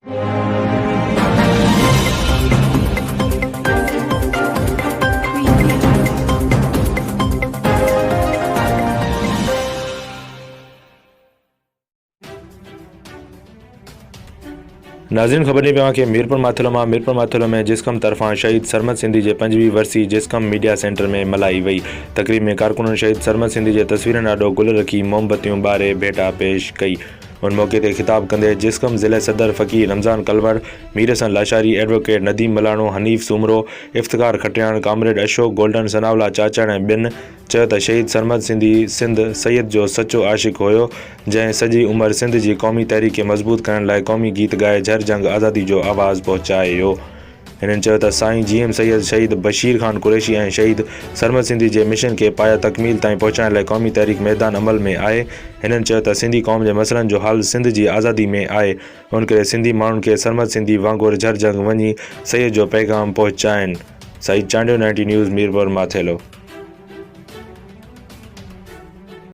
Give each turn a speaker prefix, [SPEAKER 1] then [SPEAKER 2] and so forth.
[SPEAKER 1] नाज़रीन ख़बर नहीं पिया कि मीरपुर माथुलो में जिस्कम तरफ़ां शहीद सरमद सिंधी जे 5वीं वरसी जिस्कम मीडिया सेंटर में मल्हाई वई। तक़रीब में कारकुननि शहीद सरमद सिंधी जे तस्वीरनि आॾो गुल रखी मोमबत्तियूं ॿारे भेटा पेश कई। उन मौके ते ख़िताब कंदे जिस्कम ज़िले सदर Faqir Ramzan Kalwar, Mir Hassan Lashari, advocate Nadeem Malano, Hanif Soomro, Iftikhar Khatian, comrade Ashok Golden, Sanaullah Chachar ऐं ॿियनि चयो त शहीद सरमद सिंधी सिंध सैयद जो सचो आशिक़ हुयो, जंहिं सॼी उमिरि सिंध जी क़ौमी तहरीक खे मज़बूत करण लाइ क़ौमी गीत ॻाए झर जंग आज़ादी जो आवाज़ पहुचायो। हिननि चयो त साईं GM सैयद शहीद बशीर ख़ान कुरैशी ऐं शहीद सरमद सिंधी जे मिशन खे पाया तकमील ताईं पहुचाइण लाइ क़ौमी तहरीक मैदान अमल में आहे। हिननि चयो त सिंधी क़ौम जे मसइलनि जो हल सिंध जी आज़ादी में आहे। उन करे सिंधी माण्हुनि खे सरमद सिंधी वांगुरु झर जंग वञी सैयद जो पैगाम पहुचाइनि। सईद चांडियो, 90 न्यूज़, मीरपुर माथेलो।